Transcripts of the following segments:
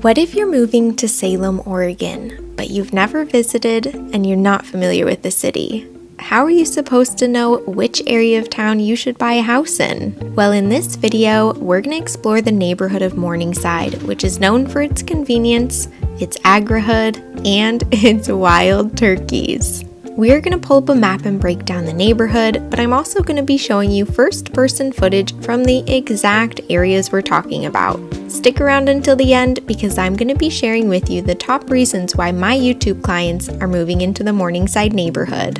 What if you're moving to Salem, Oregon, but you've never visited and you're not familiar with the city? How are you supposed to know which area of town you should buy a house in? Well, in this video, we're going to explore the neighborhood of Morningside, which is known for its convenience, its agri-hood, and its wild turkeys. We're going to pull up a map and break down the neighborhood, but I'm also going to be showing you first-person footage from the exact areas we're talking about. Stick around until the end because I'm going to be sharing with you the top reasons why my YouTube clients are moving into the Morningside neighborhood.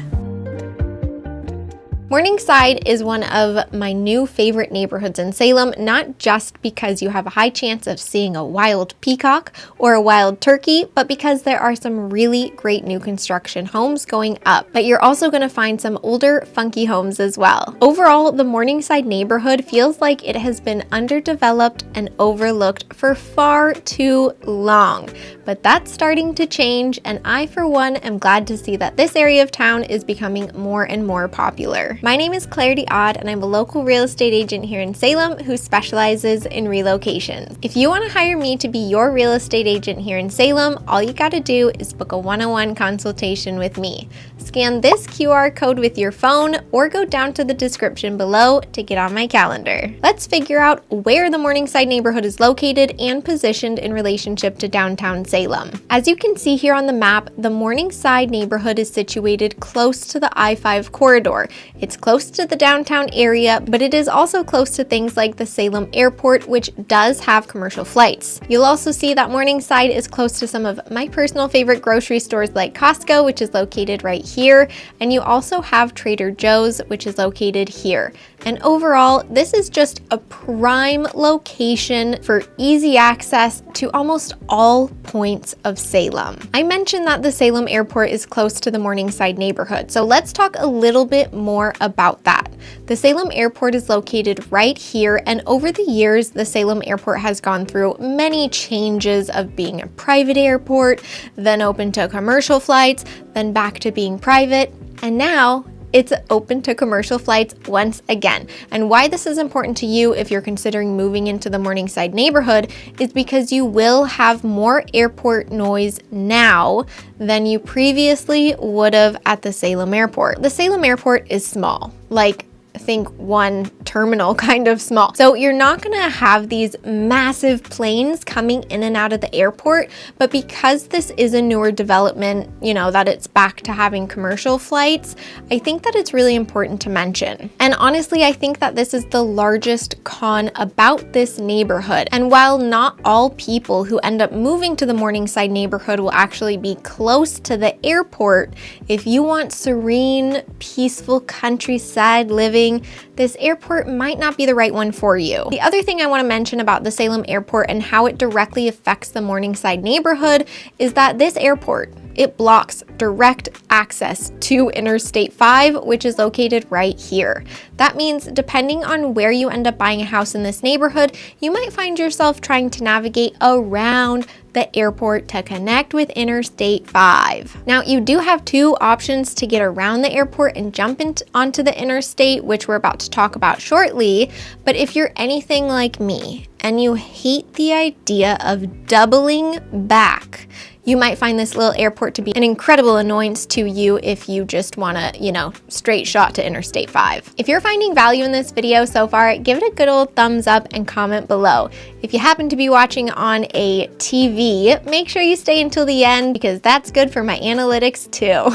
Morningside is one of my new favorite neighborhoods in Salem, not just because you have a high chance of seeing a wild peacock or a wild turkey, but because there are some really great new construction homes going up. But you're also going to find some older, funky homes as well. Overall, the Morningside neighborhood feels like it has been underdeveloped and overlooked for far too long. But that's starting to change, and I, for one, am glad to see that this area of town is becoming more and more popular. My name is Clarity Odd, and I'm a local real estate agent here in Salem who specializes in relocation. If you want to hire me to be your real estate agent here in Salem, all you got to do is book a one-on-one consultation with me. Scan this QR code with your phone or go down to the description below to get on my calendar. Let's figure out where the Morningside neighborhood is located and positioned in relationship to downtown Salem. As you can see here on the map, the Morningside neighborhood is situated close to the I-5 corridor. It's close to the downtown area, but it is also close to things like the Salem Airport, which does have commercial flights. You'll also see that Morningside is close to some of my personal favorite grocery stores like Costco, which is located right here, and you also have Trader Joe's, which is located here. And overall, this is just a prime location for easy access to almost all points of Salem. I mentioned that the Salem Airport is close to the Morningside neighborhood, so let's talk a little bit more about that. The Salem Airport is located right here, and over the years, the Salem Airport has gone through many changes of being a private airport, then open to commercial flights, then back to being private, and now it's open to commercial flights once again. And why this is important to you if you're considering moving into the Morningside neighborhood is because you will have more airport noise now than you previously would have at the Salem Airport. The Salem Airport is small, like think one terminal kind of small. So you're not gonna have these massive planes coming in and out of the airport, but because this is a newer development, that it's back to having commercial flights, I think that it's really important to mention. And honestly, I think that this is the largest con about this neighborhood. And while not all people who end up moving to the Morningside neighborhood will actually be close to the airport, if you want serene, peaceful countryside living, this airport might not be the right one for you. The other thing I want to mention about the Salem Airport and how it directly affects the Morningside neighborhood is that this airport, it blocks direct access to Interstate 5, which is located right here. That means depending on where you end up buying a house in this neighborhood, you might find yourself trying to navigate around the airport to connect with Interstate 5. Now, you do have two options to get around the airport and jump onto the interstate, which we're about to talk about shortly. But if you're anything like me and you hate the idea of doubling back, you might find this little airport to be an incredible annoyance to you if you just want to, straight shot to Interstate 5. If you're finding value in this video so far, give it a good old thumbs up and comment below. If you happen to be watching on a TV, make sure you stay until the end because that's good for my analytics too.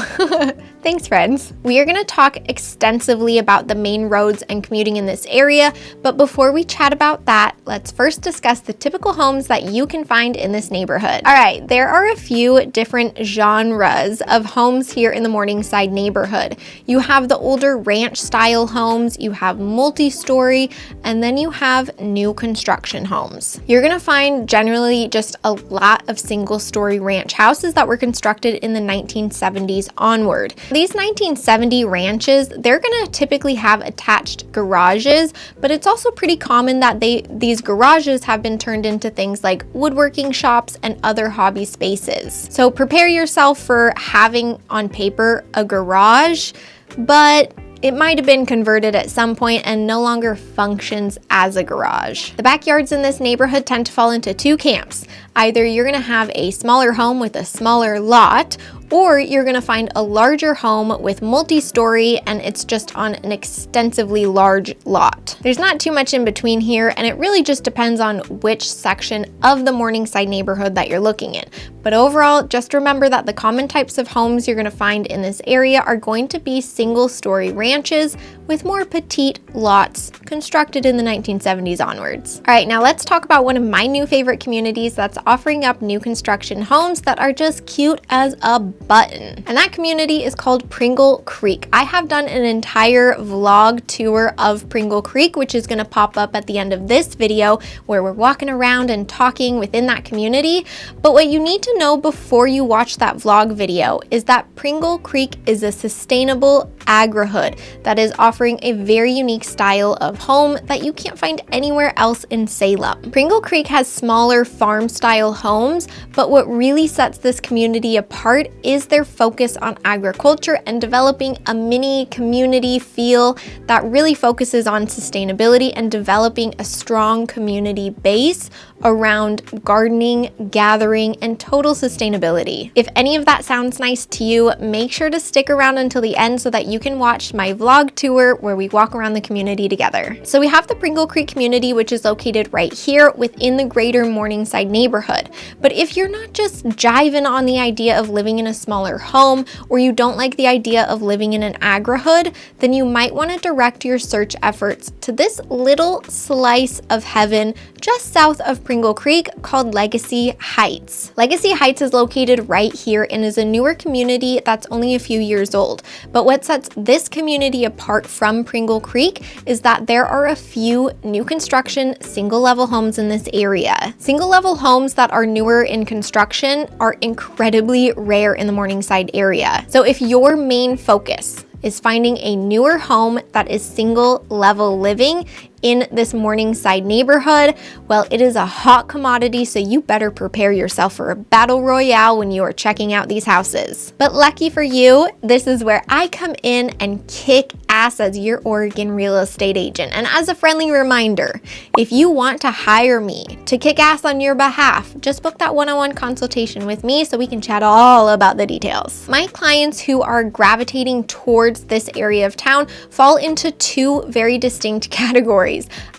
Thanks, friends. We are going to talk extensively about the main roads and commuting in this area, but before we chat about that, let's first discuss the typical homes that you can find in this neighborhood. All right, there are a few different genres of homes here in the Morningside neighborhood. You have the older ranch-style homes, you have multi-story, and then you have new construction homes. You're going to find generally just a lot of single-story ranch houses that were constructed in the 1970s onward. These 1970 ranches, they're going to typically have attached garages, but it's also pretty common that these garages have been turned into things like woodworking shops and other hobby spaces. So prepare yourself for having on paper a garage, but it might have been converted at some point and no longer functions as a garage. The backyards in this neighborhood tend to fall into two camps. Either you're gonna have a smaller home with a smaller lot, or you're gonna find a larger home with multi-story and it's just on an extensively large lot. There's not too much in between here, and it really just depends on which section of the Morningside neighborhood that you're looking in. But overall, just remember that the common types of homes you're gonna find in this area are going to be single-story ranches with more petite lots constructed in the 1970s onwards. All right, now let's talk about one of my new favorite communities that's offering up new construction homes that are just cute as a button. And that community is called Pringle Creek. I have done an entire vlog tour of Pringle Creek, which is gonna pop up at the end of this video, where we're walking around and talking within that community. But what you need to know before you watch that vlog video is that Pringle Creek is a sustainable agrihood that is offering a very unique style of home that you can't find anywhere else in Salem. Pringle Creek has smaller farm style homes, but what really sets this community apart is their focus on agriculture and developing a mini community feel that really focuses on sustainability and developing a strong community base around gardening, gathering, and total sustainability. If any of that sounds nice to you, make sure to stick around until the end so that you can watch my vlog tour where we walk around the community together. So we have the Pringle Creek community, which is located right here within the greater Morningside neighborhood. But if you're not just jiving on the idea of living in a smaller home, or you don't like the idea of living in an agrihood, then you might want to direct your search efforts to this little slice of heaven just south of Pringle Creek called Legacy Heights. Legacy Heights is located right here and is a newer community that's only a few years old. But what sets this community apart from Pringle Creek is that there are a few new construction single-level homes in this area. Single-level homes that are newer in construction are incredibly rare in the Morningside area. So if your main focus is finding a newer home that is single-level living in this Morningside neighborhood, well, it is a hot commodity, so you better prepare yourself for a battle royale when you are checking out these houses. But lucky for you, this is where I come in and kick ass as your Oregon real estate agent. And as a friendly reminder, if you want to hire me to kick ass on your behalf, just book that one-on-one consultation with me so we can chat all about the details. My clients who are gravitating towards this area of town fall into two very distinct categories.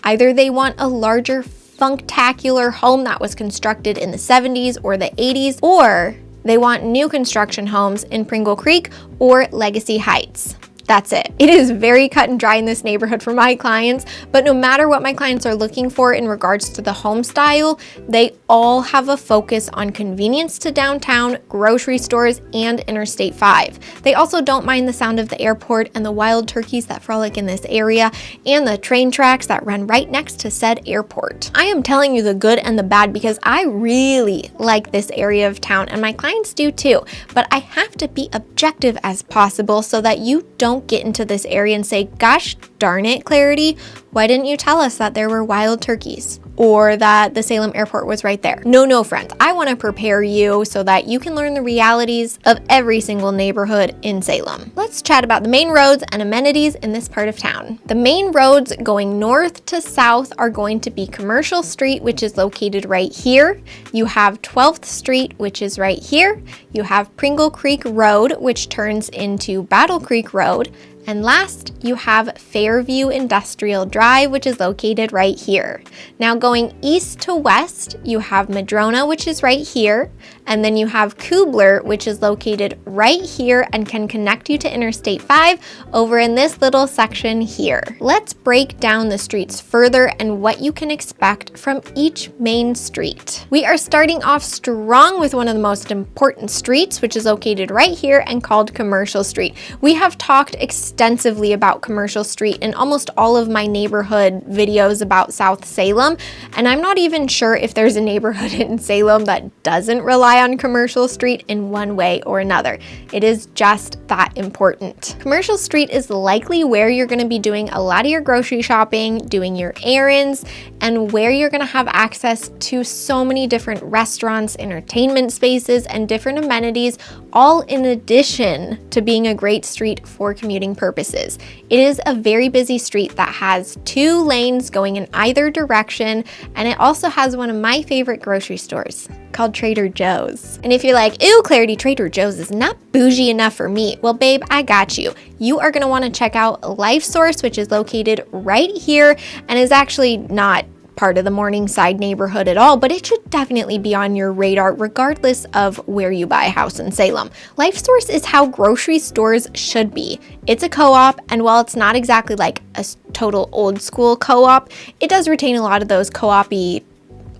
Either they want a larger, funktacular home that was constructed in the 70s or the 80s, or they want new construction homes in Pringle Creek or Legacy Heights. That's it. It is very cut and dry in this neighborhood for my clients, but no matter what my clients are looking for in regards to the home style, they all have a focus on convenience to downtown, grocery stores, and Interstate 5. They also don't mind the sound of the airport and the wild turkeys that frolic in this area, and the train tracks that run right next to said airport. I am telling you the good and the bad because I really like this area of town, and my clients do too, but I have to be objective as possible so that you don't get into this area and say, gosh darn it, Clarity, why didn't you tell us that there were wild turkeys or that the Salem airport was right there? No, friends, I want to prepare you so that you can learn the realities of every single neighborhood in Salem. Let's chat about the main roads and amenities in this part of town. The main roads going north to south are going to be Commercial Street, which is located right here. You have 12th Street, which is right here. You have Pringle Creek Road, which turns into Battle Creek Road. And last, you have Fairview Industrial Drive, which is located right here. Now going east to west, you have Madrona, which is right here. And then you have Kubler, which is located right here and can connect you to Interstate 5 over in this little section here. Let's break down the streets further and what you can expect from each main street. We are starting off strong with one of the most important streets, which is located right here and called Commercial Street. We have talked extensively about Commercial Street in almost all of my neighborhood videos about South Salem, and I'm not even sure if there's a neighborhood in Salem that doesn't rely on Commercial Street in one way or another. It is just that important. Commercial Street is likely where you're going to be doing a lot of your grocery shopping, doing your errands, and where you're going to have access to so many different restaurants, entertainment spaces, and different amenities, all in addition to being a great street for commuting purposes. It is a very busy street that has 2 lanes going in either direction, and it also has one of my favorite grocery stores called Trader Joe's. And if you're like, ew, Clarity, Trader Joe's is not bougie enough for me. Well, babe, I got you. You are gonna wanna check out Life Source, which is located right here and is actually not part of the Morningside neighborhood at all, but it should definitely be on your radar regardless of where you buy a house in Salem. Life Source is how grocery stores should be. It's a co-op, and while it's not exactly like a total old school co-op, it does retain a lot of those co-op-y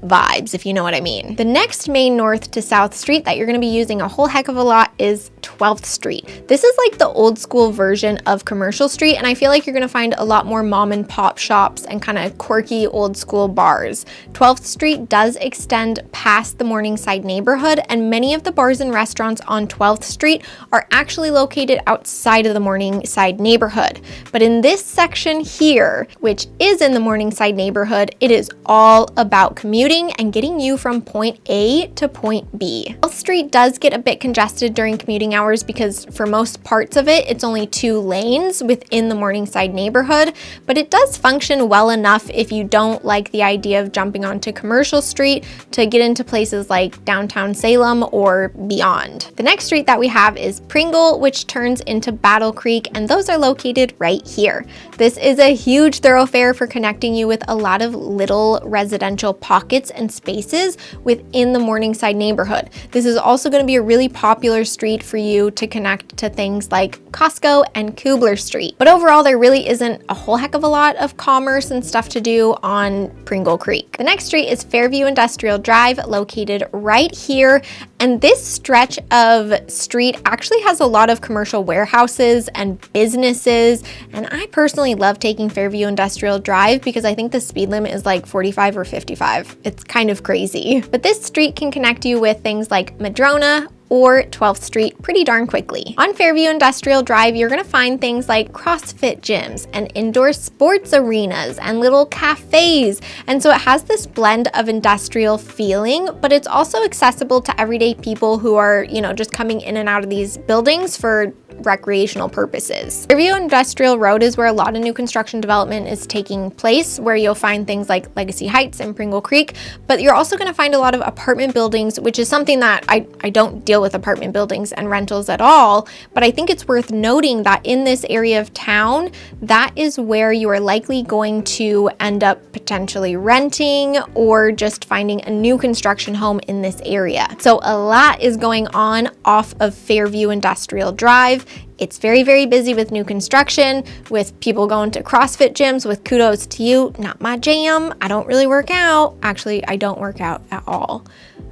vibes, if you know what I mean. The next main north to south street that you're going to be using a whole heck of a lot is 12th Street. This is like the old school version of Commercial Street, and I feel like you're going to find a lot more mom and pop shops and kind of quirky old school bars. 12th Street does extend past the Morningside neighborhood, and many of the bars and restaurants on 12th Street are actually located outside of the Morningside neighborhood. But in this section here, which is in the Morningside neighborhood, it is all about commuting and getting you from point A to point B. 12th Street does get a bit congested during commuting hours because for most parts of it, it's only 2 lanes within the Morningside neighborhood, but it does function well enough if you don't like the idea of jumping onto Commercial Street to get into places like downtown Salem or beyond. The next street that we have is Pringle, which turns into Battle Creek, and those are located right here. This is a huge thoroughfare for connecting you with a lot of little residential pockets and spaces within the Morningside neighborhood. This is also going to be a really popular street for you to connect to things like Costco and Kubler Street. But overall, there really isn't a whole heck of a lot of commerce and stuff to do on Pringle Creek. The next street is Fairview Industrial Drive, located right here. And this stretch of street actually has a lot of commercial warehouses and businesses. And I personally love taking Fairview Industrial Drive because I think the speed limit is like 45 or 55. It's kind of crazy. But this street can connect you with things like Madrona or 12th Street pretty darn quickly. On Fairview Industrial Drive, you're gonna find things like CrossFit gyms and indoor sports arenas and little cafes. And so it has this blend of industrial feeling, but it's also accessible to everyday people who are, just coming in and out of these buildings for recreational purposes. Fairview Industrial Road is where a lot of new construction development is taking place, where you'll find things like Legacy Heights and Pringle Creek, but you're also gonna find a lot of apartment buildings, which is something that I don't deal with apartment buildings and rentals at all, but I think it's worth noting that in this area of town, that is where you are likely going to end up potentially renting or just finding a new construction home in this area. So a lot is going on off of Fairview Industrial Drive. It's very, very busy with new construction, with people going to CrossFit gyms, with kudos to you. Not my jam. I don't really work out. Actually, I don't work out at all.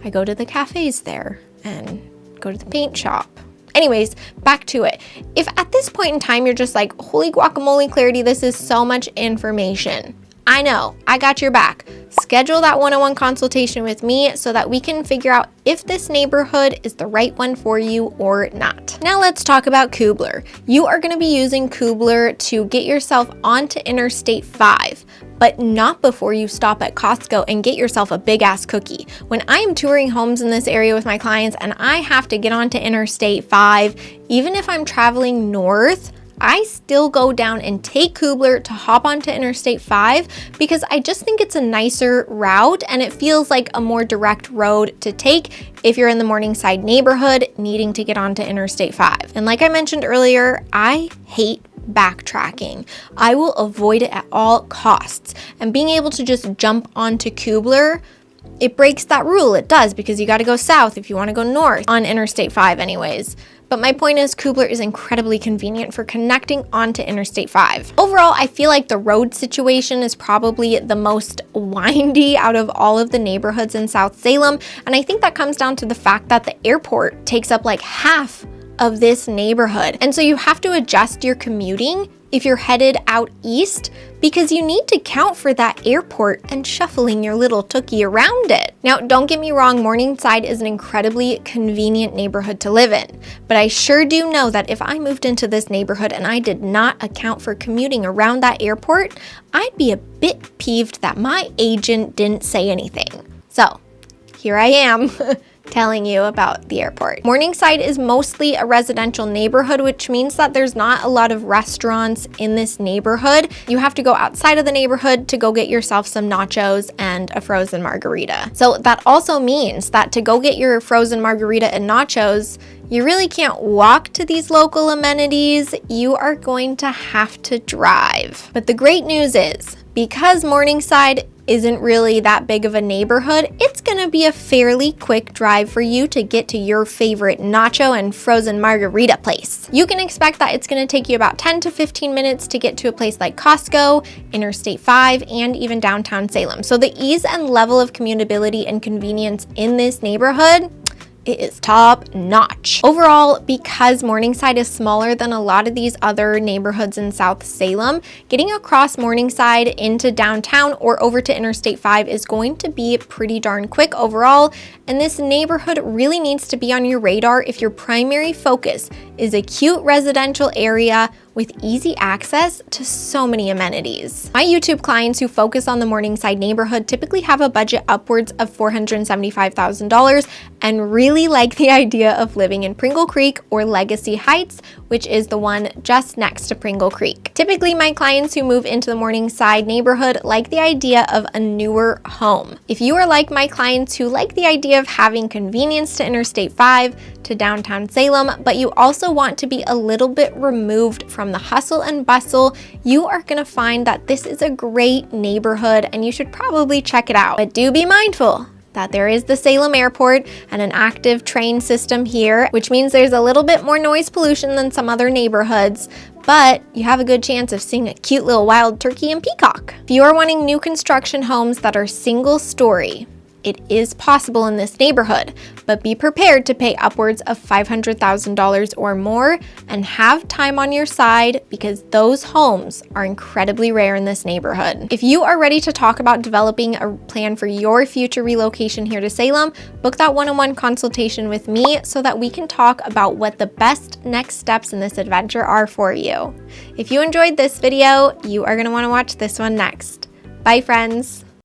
I go to the cafes there and go to the paint shop. Anyways, back to it. If at this point in time you're just like, holy guacamole, Clarity, this is so much information. I know, I got your back. Schedule that one-on-one consultation with me so that we can figure out if this neighborhood is the right one for you or not. Now let's talk about Kubler. You are going to be using Kubler to get yourself onto Interstate 5, but not before you stop at Costco and get yourself a big ass cookie. When I am touring homes in this area with my clients and I have to get onto Interstate 5, even if I'm traveling north, I still go down and take Kubler to hop onto Interstate 5 because I just think it's a nicer route and it feels like a more direct road to take if you're in the Morningside neighborhood needing to get onto Interstate 5. And like I mentioned earlier, I hate backtracking. I will avoid it at all costs. And being able to just jump onto Kubler, it breaks that rule. It does, because you got to go south if you want to go north on Interstate 5 anyways. But my point is, Kubler is incredibly convenient for connecting onto Interstate 5. Overall, I feel like the road situation is probably the most windy out of all of the neighborhoods in South Salem. And I think that comes down to the fact that the airport takes up like half of this neighborhood. And so you have to adjust your commuting if you're headed out east, because you need to count for that airport and shuffling your little tookie around it. Now, don't get me wrong, Morningside is an incredibly convenient neighborhood to live in, but I sure do know that if I moved into this neighborhood and I did not account for commuting around that airport, I'd be a bit peeved that my agent didn't say anything. So here I am. telling you about the airport. Morningside is mostly a residential neighborhood, which means that there's not a lot of restaurants in this neighborhood. You have to go outside of the neighborhood to go get yourself some nachos and a frozen margarita. So that also means that to go get your frozen margarita and nachos, you really can't walk to these local amenities. You are going to have to drive. But the great news is, because Morningside isn't really that big of a neighborhood, it's gonna be a fairly quick drive for you to get to your favorite nacho and frozen margarita place. You can expect that it's gonna take you about 10 to 15 minutes to get to a place like Costco, Interstate 5, and even downtown Salem. So the ease and level of commutability and convenience in this neighborhood, it is top notch. Overall, because Morningside is smaller than a lot of these other neighborhoods in South Salem, getting across Morningside into downtown or over to Interstate 5 is going to be pretty darn quick overall, and this neighborhood really needs to be on your radar if your primary focus is a cute residential area with easy access to so many amenities. My YouTube clients who focus on the Morningside neighborhood typically have a budget upwards of $475,000 and really like the idea of living in Pringle Creek or Legacy Heights, which is the one just next to Pringle Creek. Typically, my clients who move into the Morningside neighborhood like the idea of a newer home. If you are like my clients who like the idea of having convenience to Interstate 5, to downtown Salem, but you also want to be a little bit removed from the hustle and bustle, you are gonna find that this is a great neighborhood and you should probably check it out. But do be mindful that there is the Salem Airport and an active train system here, which means there's a little bit more noise pollution than some other neighborhoods, but you have a good chance of seeing a cute little wild turkey and peacock. If you are wanting new construction homes that are single story, it is possible in this neighborhood, but be prepared to pay upwards of $500,000 or more and have time on your side because those homes are incredibly rare in this neighborhood. If you are ready to talk about developing a plan for your future relocation here to Salem, book that one-on-one consultation with me so that we can talk about what the best next steps in this adventure are for you. If you enjoyed this video, you are going to want to watch this one next. Bye, friends.